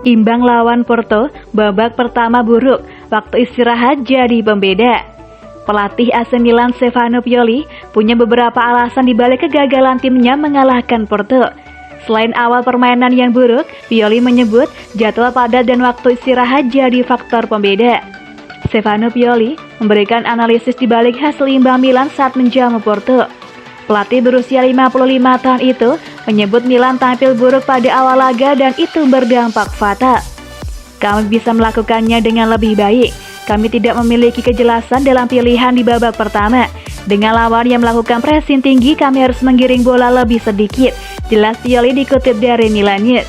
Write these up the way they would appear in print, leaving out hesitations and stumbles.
Imbang lawan Porto, babak pertama buruk, waktu istirahat jadi pembeda. Pelatih AC Milan Stefano Pioli punya beberapa alasan dibalik kegagalan timnya mengalahkan Porto. Selain awal permainan yang buruk, Pioli menyebut jadwal padat dan waktu istirahat jadi faktor pembeda. Stefano Pioli memberikan analisis dibalik hasil imbang Milan saat menjamu Porto. Pelatih berusia 55 tahun itu menyebut Milan tampil buruk pada awal laga dan itu berdampak fatal. Kami bisa melakukannya dengan lebih baik. Kami tidak memiliki kejelasan dalam pilihan di babak pertama. Dengan lawan yang melakukan pressing tinggi, kami harus menggiring bola lebih sedikit. Jelas Pioli dikutip dari Milan News.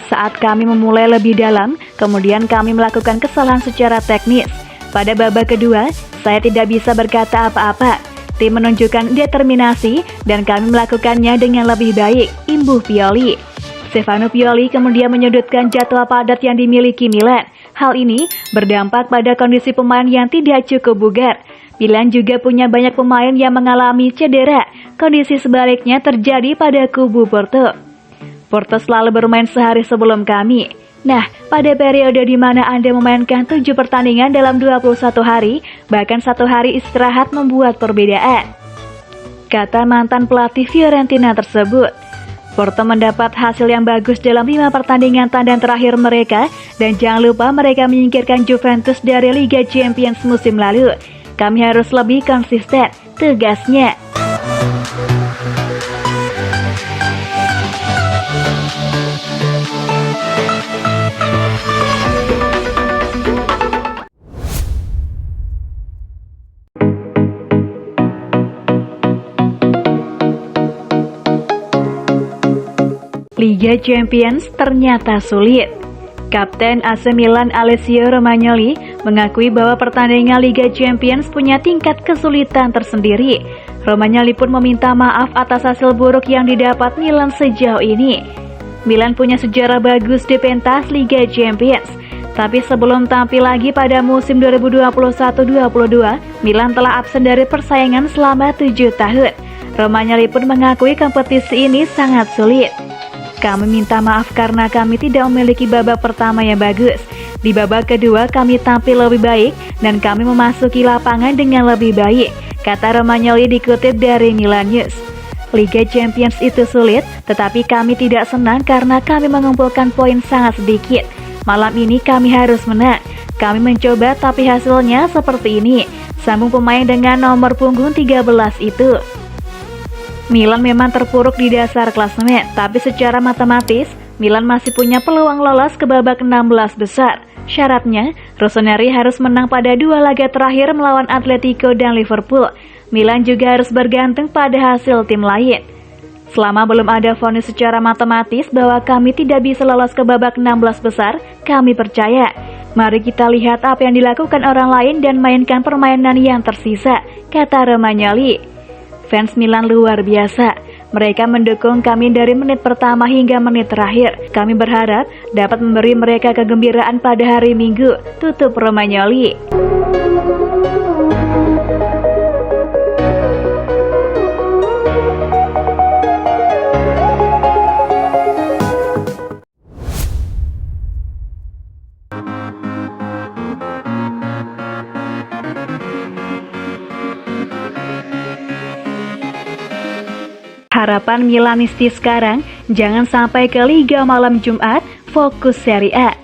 Saat kami memulai lebih dalam, kemudian kami melakukan kesalahan secara teknis. Pada babak kedua, saya tidak bisa berkata apa-apa. Tim menunjukkan determinasi dan kami melakukannya dengan lebih baik, imbuh Pioli. Stefano Pioli kemudian menyudutkan jadwal padat yang dimiliki Milan. Hal ini berdampak pada kondisi pemain yang tidak cukup bugar. Milan juga punya banyak pemain yang mengalami cedera. Kondisi sebaliknya terjadi pada kubu Porto. Porto selalu bermain sehari sebelum kami. Nah, pada periode di mana Anda memainkan 7 pertandingan dalam 21 hari, bahkan 1 hari istirahat membuat perbedaan, kata mantan pelatih Fiorentina tersebut. Porto mendapat hasil yang bagus dalam 5 pertandingan tandang terakhir mereka, dan jangan lupa mereka menyingkirkan Juventus dari Liga Champions musim lalu. Kami harus lebih konsisten, tegasnya. Liga Champions ternyata sulit. Kapten AC Milan Alessio Romagnoli mengakui bahwa pertandingan Liga Champions punya tingkat kesulitan tersendiri. Romagnoli pun meminta maaf atas hasil buruk yang didapat Milan sejauh ini. Milan punya sejarah bagus di pentas Liga Champions, tapi sebelum tampil lagi pada musim 2021-22, Milan telah absen dari persaingan selama 7 tahun. Romagnoli pun mengakui kompetisi ini sangat sulit. Kami minta maaf karena kami tidak memiliki babak pertama yang bagus. Di babak kedua kami tampil lebih baik dan kami memasuki lapangan dengan lebih baik, kata Romagnoli dikutip dari Milan News. Liga Champions itu sulit, tetapi kami tidak senang karena kami mengumpulkan poin sangat sedikit. Malam ini kami harus menang. Kami mencoba tapi hasilnya seperti ini, sambung pemain dengan nomor punggung 13 itu. Milan memang terpuruk di dasar klasemen, tapi secara matematis, Milan masih punya peluang lolos ke babak 16 besar. Syaratnya, Rossoneri harus menang pada 2 laga terakhir melawan Atletico dan Liverpool. Milan juga harus bergantung pada hasil tim lain. Selama belum ada vonis secara matematis bahwa kami tidak bisa lolos ke babak 16 besar, kami percaya. Mari kita lihat apa yang dilakukan orang lain dan mainkan permainan yang tersisa, kata Romagnoli. Fans Milan luar biasa. Mereka mendukung kami dari menit pertama hingga menit terakhir. Kami berharap dapat memberi mereka kegembiraan pada hari Minggu, tutup Romagnoli. Harapan Milanisti sekarang, jangan sampai ke Liga malam Jumat, fokus Serie A.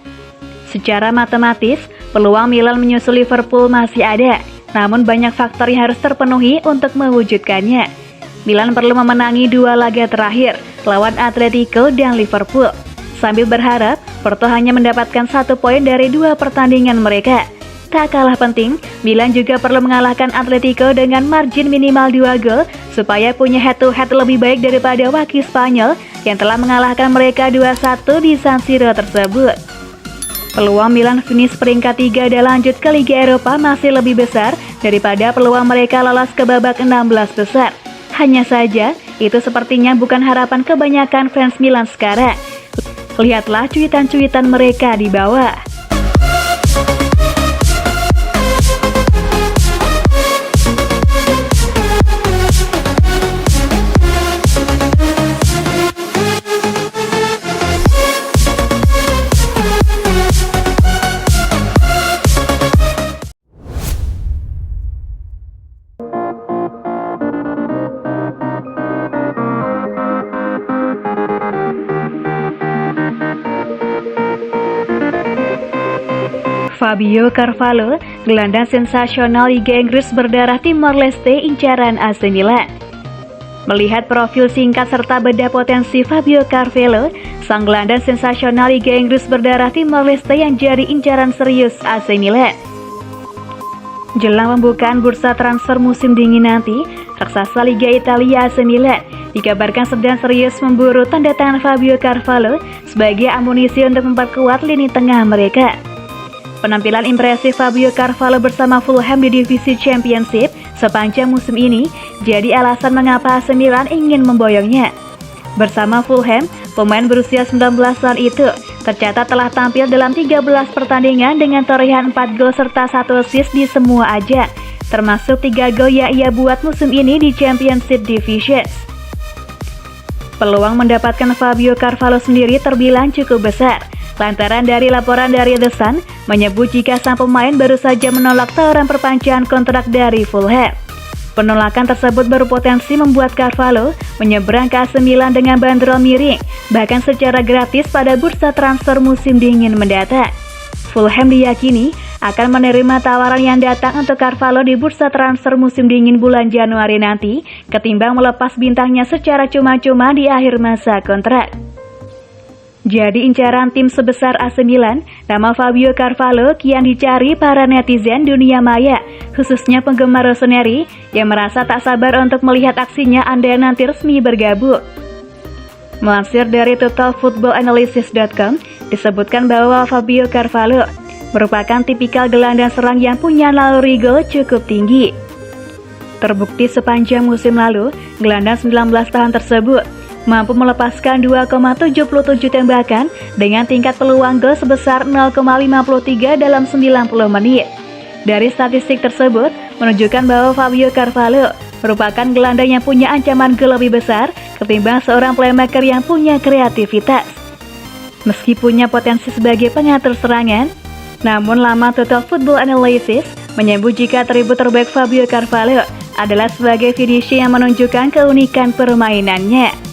Secara matematis, peluang Milan menyusul Liverpool masih ada, namun banyak faktor yang harus terpenuhi untuk mewujudkannya. Milan perlu memenangi 2 laga terakhir, lawan Atletico dan Liverpool. Sambil berharap, Porto hanya mendapatkan 1 poin dari 2 pertandingan mereka. Tak kalah penting, Milan juga perlu mengalahkan Atletico dengan margin minimal 2 gol supaya punya head-to-head lebih baik daripada wakil Spanyol yang telah mengalahkan mereka 2-1 di San Siro tersebut. Peluang Milan finish peringkat 3 dan lanjut ke Liga Eropa masih lebih besar daripada peluang mereka lolos ke babak 16 besar. Hanya saja, itu sepertinya bukan harapan kebanyakan fans Milan sekarang. Lihatlah cuitan-cuitan mereka di bawah. Fabio Carvalho, gelandang sensasional Liga Inggris berdarah Timor Leste incaran AC Milan. Melihat profil singkat serta beda potensi Fabio Carvalho, sang gelandang sensasional Liga Inggris berdarah Timor Leste yang jadi incaran serius AC Milan. Jelang pembukaan bursa transfer musim dingin nanti, raksasa Liga Italia AC Milan dikabarkan sedang serius memburu tanda tangan Fabio Carvalho sebagai amunisi untuk memperkuat lini tengah mereka. Penampilan impresif Fabio Carvalho bersama Fulham di divisi Championship sepanjang musim ini jadi alasan mengapa AC Milan ingin memboyongnya. Bersama Fulham, pemain berusia 19 tahun itu tercatat telah tampil dalam 13 pertandingan dengan torehan 4 gol serta 1 assist di semua ajang, termasuk 3 gol yang ia buat musim ini di Championship Divisions. Peluang mendapatkan Fabio Carvalho sendiri terbilang cukup besar, lantaran dari laporan dari The Sun menyebut jika sang pemain baru saja menolak tawaran perpanjangan kontrak dari Fulham. Penolakan tersebut berpotensi membuat Carvalho menyeberang ke AC Milan dengan bandrol miring, bahkan secara gratis pada bursa transfer musim dingin mendatang. Fulham diyakini akan menerima tawaran yang datang untuk Carvalho di bursa transfer musim dingin bulan Januari nanti, ketimbang melepas bintangnya secara cuma-cuma di akhir masa kontrak. Jadi incaran tim sebesar AC Milan, nama Fabio Carvalho kian dicari para netizen dunia maya, khususnya penggemar Rossoneri yang merasa tak sabar untuk melihat aksinya andai nanti resmi bergabung. Melansir dari totalfootballanalysis.com, disebutkan bahwa Fabio Carvalho merupakan tipikal gelandang serang yang punya naluri gol cukup tinggi. Terbukti sepanjang musim lalu, gelandang 19 tahun tersebut mampu melepaskan 2,77 tembakan dengan tingkat peluang gol sebesar 0,53 dalam 90 menit. Dari statistik tersebut menunjukkan bahwa Fabio Carvalho merupakan gelandang yang punya ancaman gol lebih besar ketimbang seorang playmaker yang punya kreativitas. Meski punya potensi sebagai pengatur serangan, namun laman Total Football Analysis menyebut jika atribut terbaik Fabio Carvalho adalah sebagai finisher yang menunjukkan keunikan permainannya.